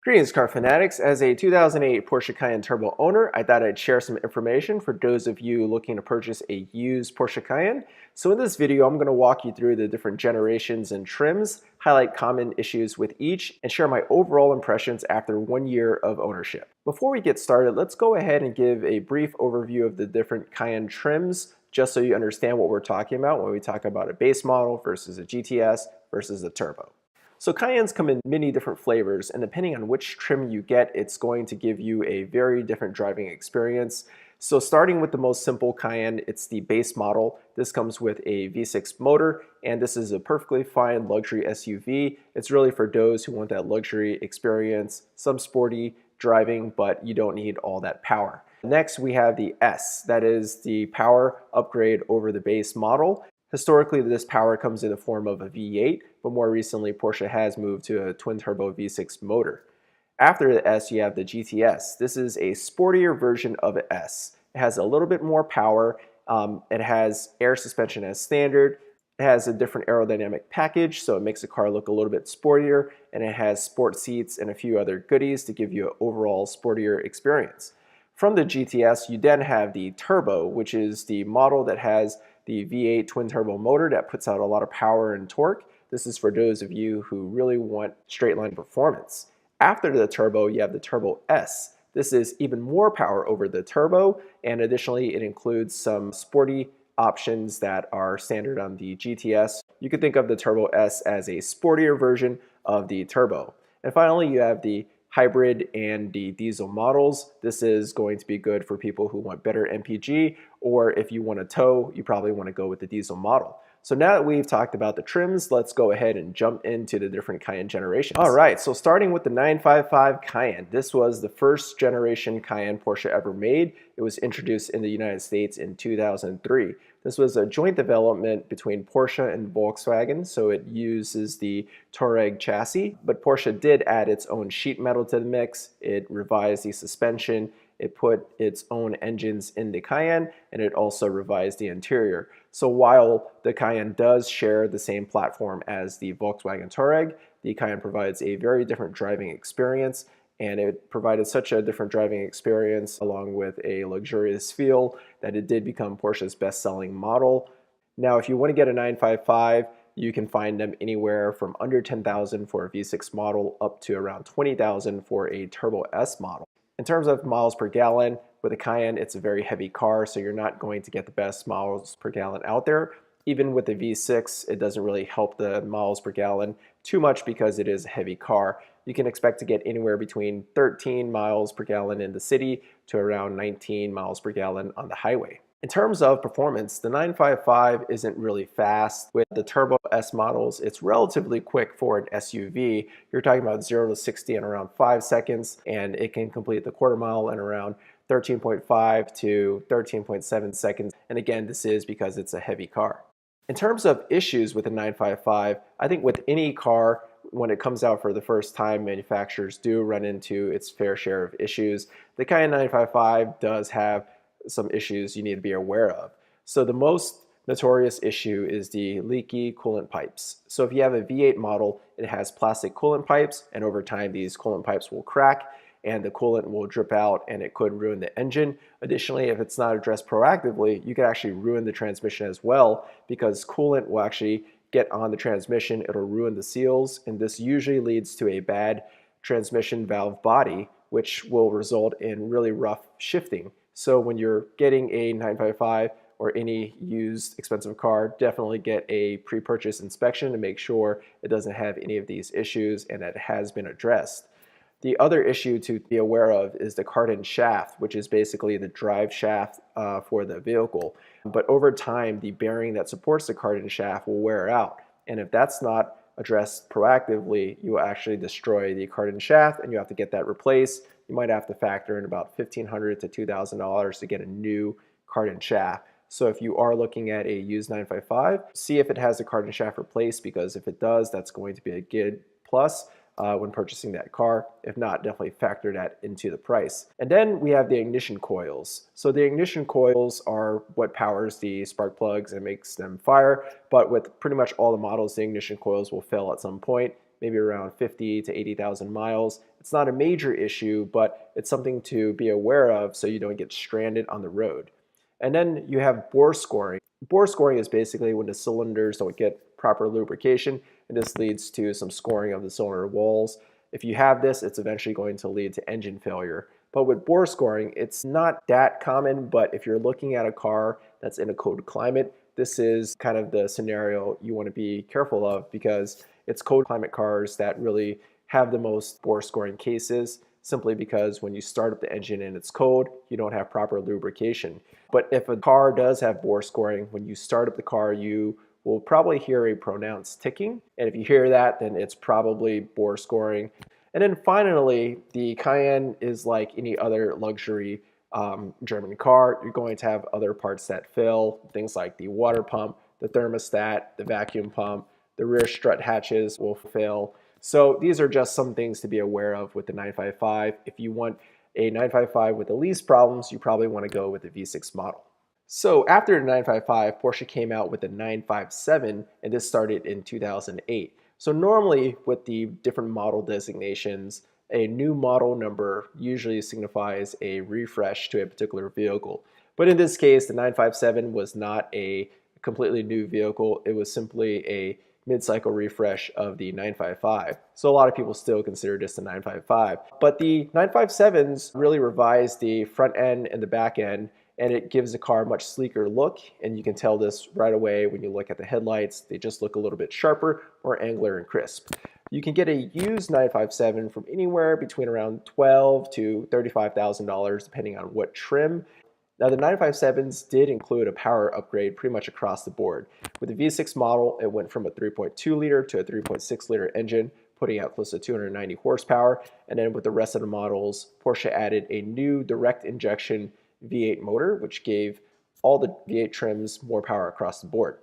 Greetings, car fanatics. As a 2008 Porsche Cayenne Turbo owner, I thought I'd share some information for those of you looking to purchase a used Porsche Cayenne. So in this video, I'm going to walk you through the different generations and trims, highlight common issues with each, and share my overall impressions after 1 year of ownership. Before we get started, let's go ahead and give a brief overview of the different Cayenne trims, just so you understand what we're talking about when we talk about a base model versus a GTS versus a turbo. So Cayennes come in many different flavors, and depending on which trim you get, it's going to give you a very different driving experience. So starting with the most simple Cayenne, it's the base model. This comes with a V6 motor, and this is a perfectly fine luxury SUV. It's really for those who want that luxury experience, some sporty driving, but you don't need all that power. Next, we have the S. That is the power upgrade over the base model. Historically, this power comes in the form of a V8, but more recently, Porsche has moved to a twin-turbo V6 motor. After the S, you have the GTS. This is a sportier version of an S. It has a little bit more power. It has air suspension as standard. It has a different aerodynamic package, so it makes the car look a little bit sportier, and it has sport seats and a few other goodies to give you an overall sportier experience. From the GTS, you then have the Turbo, which is the model that has the V8 twin-turbo motor that puts out a lot of power and torque. This is for those of you who really want straight-line performance. After the Turbo, you have the Turbo S. This is even more power over the Turbo, and additionally, it includes some sporty options that are standard on the GTS. You can think of the Turbo S as a sportier version of the Turbo. And finally, you have the hybrid and the diesel models. This is going to be good for people who want better MPG, or if you want to tow, you probably want to go with the diesel model. So now that we've talked about the trims, let's go ahead and jump into the different Cayenne generations. All right, so starting with the 955 Cayenne. This was the first generation Cayenne Porsche ever made. It was introduced in the United States in 2003. This was a joint development between Porsche and Volkswagen, so it uses the Touareg chassis, but Porsche did add its own sheet metal to the mix. It revised the suspension, it put its own engines in the Cayenne, and it also revised the interior. So while the Cayenne does share the same platform as the Volkswagen Touareg, the Cayenne provides a very different driving experience, and it provided such a different driving experience along with a luxurious feel that it did become Porsche's best-selling model. Now, if you want to get a 955, you can find them anywhere from under $10,000 for a V6 model up to around $20,000 for a Turbo S model. In terms of miles per gallon, with a Cayenne, it's a very heavy car, so you're not going to get the best miles per gallon out there. Even with the V6, it doesn't really help the miles per gallon too much because it is a heavy car. You can expect to get anywhere between 13 miles per gallon in the city to around 19 miles per gallon on the highway. In terms of performance, the 955 isn't really fast. With the Turbo S models, it's relatively quick for an SUV. You're talking about 0 to 60 in around 5 seconds, and it can complete the quarter mile in around 13.5 to 13.7 seconds. And again, this is because it's a heavy car. In terms of issues with the 955, I think with any car, when it comes out for the first time, manufacturers do run into its fair share of issues. The Cayenne 955 does have some issues you need to be aware of. So the most notorious issue is the leaky coolant pipes. So if you have a V8 model, it has plastic coolant pipes, and over time these coolant pipes will crack and the coolant will drip out and it could ruin the engine. Additionally, if it's not addressed proactively, you could actually ruin the transmission as well, because coolant will actually get on the transmission, it'll ruin the seals, and this usually leads to a bad transmission valve body, which will result in really rough shifting. So when you're getting a 955 or any used expensive car, definitely get a pre-purchase inspection to make sure it doesn't have any of these issues and that it has been addressed. The other issue to be aware of is the cardan shaft, which is basically the drive shaft for the vehicle. But over time, the bearing that supports the cardan shaft will wear out. And if that's not addressed proactively, you will actually destroy the cardan shaft and you have to get that replaced. You might have to factor in about $1,500 to $2,000 to get a new cardan shaft. So if you are looking at a used 955, see if it has a cardan shaft replaced, because if it does, that's going to be a good plus when purchasing that car. If not, definitely factor that into the price. And then we have the ignition coils. So the ignition coils are what powers the spark plugs and makes them fire, but with pretty much all the models, the ignition coils will fail at some point. maybe around 50 to 80,000 miles. It's not a major issue, but it's something to be aware of so you don't get stranded on the road. And then you have bore scoring. Bore scoring is basically when the cylinders don't get proper lubrication, and this leads to some scoring of the cylinder walls. If you have this, it's eventually going to lead to engine failure. But with bore scoring, it's not that common, but if you're looking at a car that's in a cold climate, this is kind of the scenario you want to be careful of, because it's cold climate cars that really have the most bore scoring cases, simply because when you start up the engine and it's cold, you don't have proper lubrication. But if a car does have bore scoring, when you start up the car, you will probably hear a pronounced ticking. And if you hear that, then it's probably bore scoring. And then finally, the Cayenne is like any other luxury German car. You're going to have other parts that fail, things like the water pump, the thermostat, the vacuum pump, the rear strut hatches will fail. So these are just some things to be aware of with the 955. If you want a 955 with the least problems, you probably want to go with the V6 model. So after the 955, Porsche came out with the 957, and this started in 2008. So normally with the different model designations, a new model number usually signifies a refresh to a particular vehicle. But in this case, the 957 was not a completely new vehicle. It was simply a mid-cycle refresh of the 955. So a lot of people still consider this the 955. But the 957s really revised the front end and the back end, and it gives the car a much sleeker look, and you can tell this right away when you look at the headlights. They just look a little bit sharper, more angular and crisp. You can get a used 957 from anywhere between around $12,000 to $35,000 depending on what trim. Now the 957s did include a power upgrade pretty much across the board. With the V6 model, it went from a 3.2 liter to a 3.6 liter engine, putting out close to 290 horsepower. And then with the rest of the models, Porsche added a new direct injection V8 motor, which gave all the V8 trims more power across the board.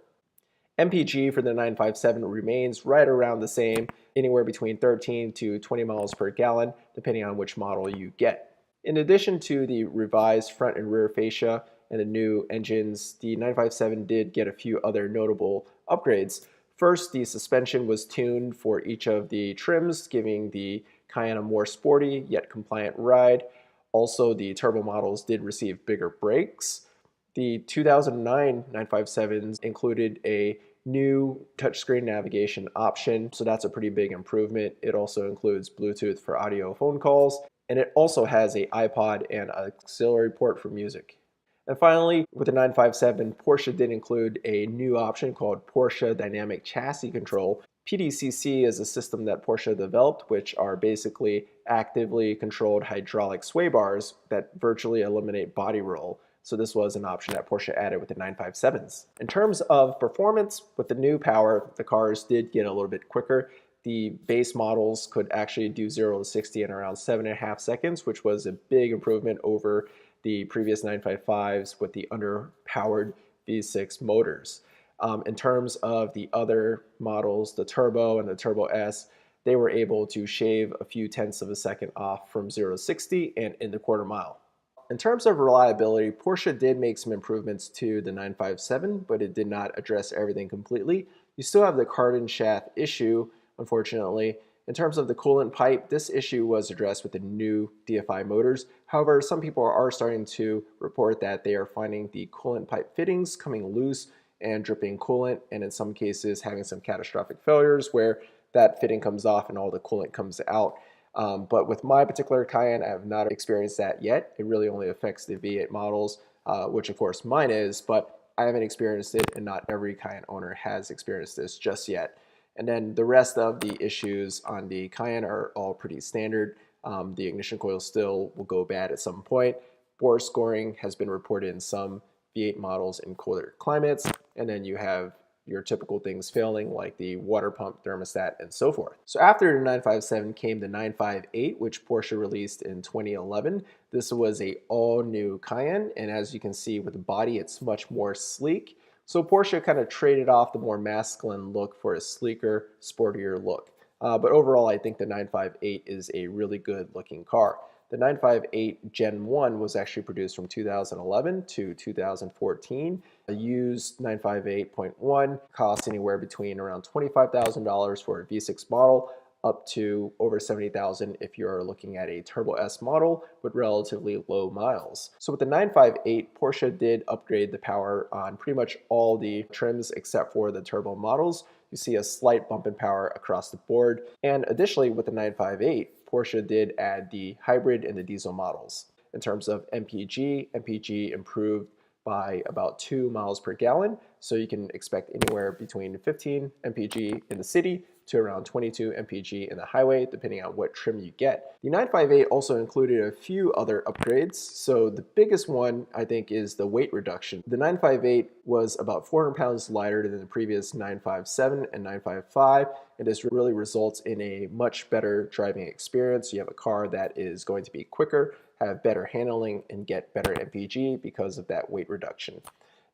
MPG for the 957 remains right around the same, anywhere between 13 to 20 miles per gallon, depending on which model you get. In addition to the revised front and rear fascia and the new engines, the 957 did get a few other notable upgrades. First, the suspension was tuned for each of the trims, giving the Cayenne a more sporty yet compliant ride. Also, the turbo models did receive bigger brakes. The 2009 957s included a new touchscreen navigation option, so that's a pretty big improvement. It also includes Bluetooth for audio phone calls, and it also has an iPod and auxiliary port for music. And finally, with the 957, Porsche did include a new option called Porsche Dynamic Chassis Control. PDCC is a system that Porsche developed, which are basically actively controlled hydraulic sway bars that virtually eliminate body roll. So this was an option that Porsche added with the 957s. In terms of performance, with the new power, the cars did get a little bit quicker. The base models could actually do 0 to 60 in around 7.5 seconds, which was a big improvement over the previous 955s with the underpowered V6 motors. In terms of the other models, the Turbo and the Turbo S, they were able to shave a few tenths of a second off from 0 to 60 and in the quarter mile. In terms of reliability, Porsche did make some improvements to the 957, but it did not address everything completely. You still have the cardan shaft issue, unfortunately. In terms of the coolant pipe, this issue was addressed with the new DFI motors. However, some people are starting to report that they are finding the coolant pipe fittings coming loose and dripping coolant, and in some cases having some catastrophic failures where that fitting comes off and all the coolant comes out. But with my particular Cayenne, I have not experienced that yet. It really only affects the V8 models, which of course mine is, but I haven't experienced it, and not every Cayenne owner has experienced this just yet. And then the rest of the issues on the Cayenne are all pretty standard. The ignition coil still will go bad at some point. Bore scoring has been reported in some V8 models in colder climates. And then you have your typical things failing like the water pump, thermostat, and so forth. So after the 957 came the 958, which Porsche released in 2011. This was a all-new Cayenne, and as you can see with the body, it's much more sleek. So Porsche kind of traded off the more masculine look for a sleeker, sportier look. But overall, I think the 958 is a really good looking car. The 958 Gen 1 was actually produced from 2011 to 2014. A used 958.1 costs anywhere between around $25,000 for a V6 model up to over 70,000 if you're looking at a Turbo S model with relatively low miles. So with the 958, Porsche did upgrade the power on pretty much all the trims except for the turbo models. You see a slight bump in power across the board. And additionally, with the 958, Porsche did add the hybrid and the diesel models. In terms of MPG improved by about 2 miles per gallon. So you can expect anywhere between 15 mpg in the city to around 22 mpg in the highway, depending on what trim you get. The 958 also included a few other upgrades. So the biggest one, I think, is the weight reduction. The 958 was about 400 pounds lighter than the previous 957 and 955, and this really results in a much better driving experience. You have a car that is going to be quicker, have better handling, and get better MPG because of that weight reduction.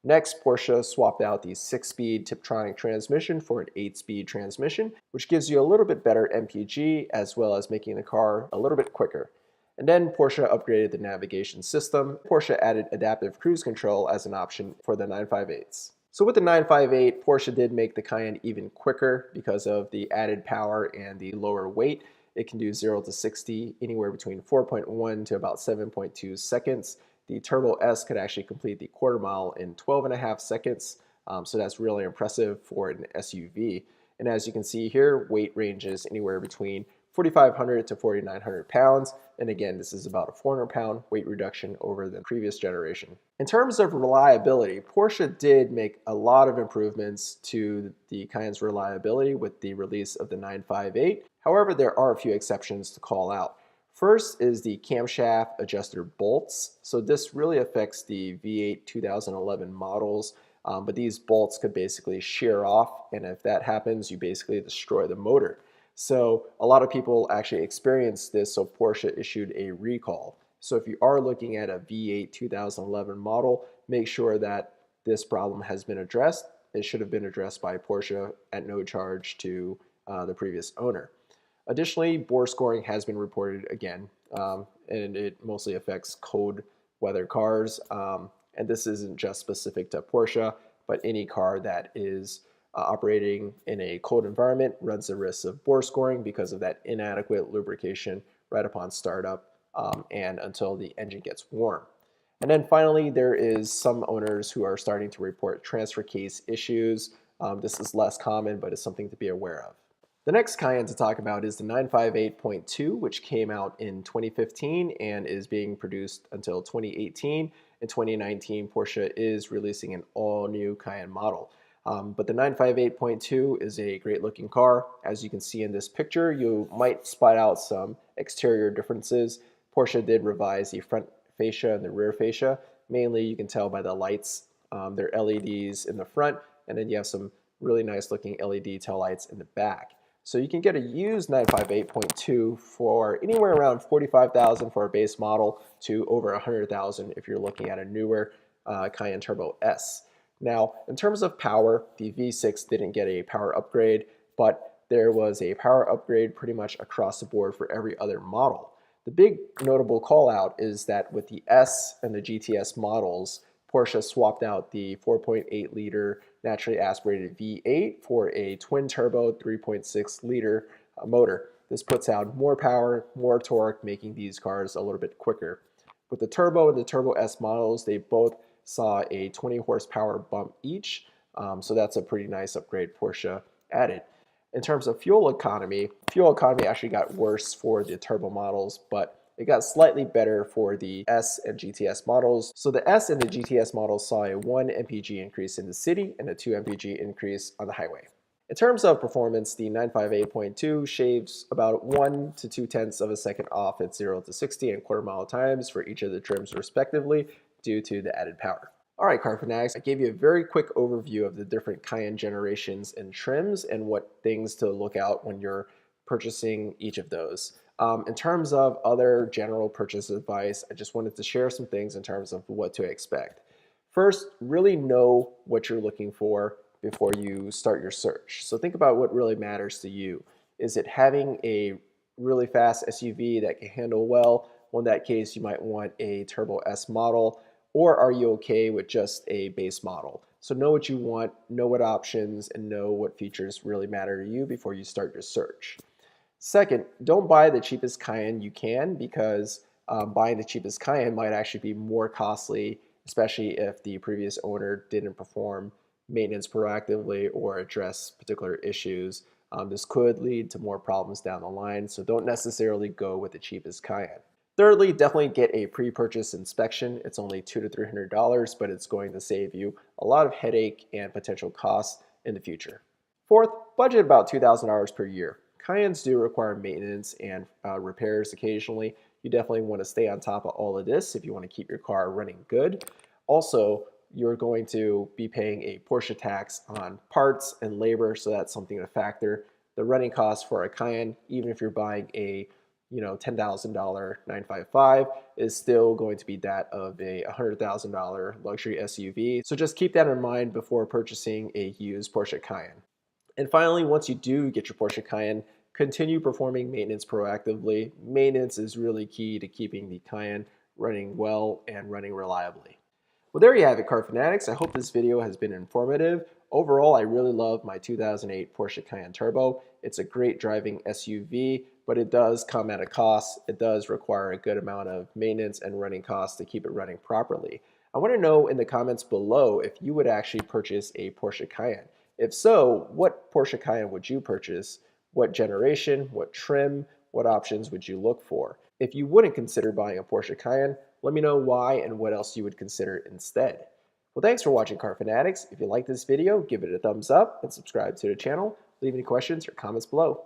Next, Porsche swapped out the 6-speed Tiptronic transmission for an 8-speed transmission, which gives you a little bit better MPG as well as making the car a little bit quicker. And then Porsche upgraded the navigation system. Porsche added adaptive cruise control as an option for the 958s. So with the 958, Porsche did make the Cayenne even quicker because of the added power and the lower weight. It can do 0 to 60 anywhere between 4.1 to about 7.2 seconds. The Turbo S could actually complete the quarter mile in 12.5 seconds, so that's really impressive for an SUV. And as you can see here, weight ranges anywhere between 4,500 to 4,900 pounds. And again, this is about a 400-pound weight reduction over the previous generation. In terms of reliability, Porsche did make a lot of improvements to the Cayenne's reliability with the release of the 958. However, there are a few exceptions to call out. First is the camshaft adjuster bolts. So this really affects the V8 2011 models, but these bolts could basically shear off, and if that happens, you basically destroy the motor. So a lot of people actually experienced this, so Porsche issued a recall. So if you are looking at a V8 2011 model, make sure that this problem has been addressed. It should have been addressed by Porsche at no charge to the previous owner. Additionally, bore scoring has been reported again, and it mostly affects cold weather cars. And this isn't just specific to Porsche, but any car that is operating in a cold environment runs the risk of bore scoring because of that inadequate lubrication right upon startup and until the engine gets warm. And then finally, there is some owners who are starting to report transfer case issues. This is less common, but it's something to be aware of. The next Cayenne to talk about is the 958.2, which came out in 2015 and is being produced until 2018. In 2019, Porsche is releasing an all-new Cayenne model. But the 958.2 is a great looking car. As you can see in this picture, you might spot out some exterior differences. Porsche did revise the front fascia and the rear fascia. Mainly, you can tell by the lights. They're LEDs in the front, and then you have some really nice looking LED tail lights in the back. So you can get a used 958.2 for anywhere around $45,000 for a base model to over $100,000 if you're looking at a newer Cayenne Turbo S. Now, in terms of power, the V6 didn't get a power upgrade, but there was a power upgrade pretty much across the board for every other model. The big notable call out is that with the S and the GTS models, Porsche swapped out the 4.8 liter naturally aspirated V8 for a twin turbo 3.6 liter motor. This puts out more power, more torque, making these cars a little bit quicker. With the Turbo and the Turbo S models, they both saw a 20 horsepower bump each, so that's a pretty nice upgrade Porsche added. In terms of fuel economy actually got worse for the turbo models, but it got slightly better for the S and GTS models. So the S and the GTS models saw a 1 mpg increase in the city and a 2 mpg increase on the highway. In terms of performance, the 958.2 shaves about 1 to 2/10 of a second off at 0 to 60 and quarter mile times for each of the trims respectively due to the added power. All right, car fanatics, I gave you a very quick overview of the different Cayenne generations and trims and what things to look out when you're purchasing each of those. In terms of other general purchase advice, I just wanted to share some things in terms of what to expect. First, really know what you're looking for before you start your search. So think about what really matters to you. Is it having a really fast SUV that can handle well? Well, in that case, you might want a Turbo S model, or are you okay with just a base model? So know what you want, know what options, and know what features really matter to you before you start your search. Second, don't buy the cheapest Cayenne you can because buying the cheapest Cayenne might actually be more costly, especially if the previous owner didn't perform maintenance proactively or address particular issues. This could lead to more problems down the line, so don't necessarily go with the cheapest Cayenne. Thirdly, definitely get a pre-purchase inspection. It's only $200 to $300, but it's going to save you a lot of headache and potential costs in the future. Fourth, budget about $2,000 per year. Cayennes do require maintenance and repairs occasionally. You definitely want to stay on top of all of this if you want to keep your car running good. Also, you're going to be paying a Porsche tax on parts and labor, so that's something to factor. The running cost for a Cayenne, even if you're buying a $10,000 955, is still going to be that of a $100,000 luxury SUV. So just keep that in mind before purchasing a used Porsche Cayenne. And finally, once you do get your Porsche Cayenne, continue performing maintenance proactively. Maintenance is really key to keeping the Cayenne running well and running reliably. Well, there you have it, car fanatics. I hope this video has been informative. Overall, I really love my 2008 Porsche Cayenne Turbo. It's a great driving SUV, but it does come at a cost. It does require a good amount of maintenance and running costs to keep it running properly. I want to know in the comments below if you would actually purchase a Porsche Cayenne. If so, what Porsche Cayenne would you purchase? What generation, what trim, what options would you look for? If you wouldn't consider buying a Porsche Cayenne, let me know why and what else you would consider instead. Well, thanks for watching, Car Fanatics. If you like this video, give it a thumbs up and subscribe to the channel. Leave any questions or comments below.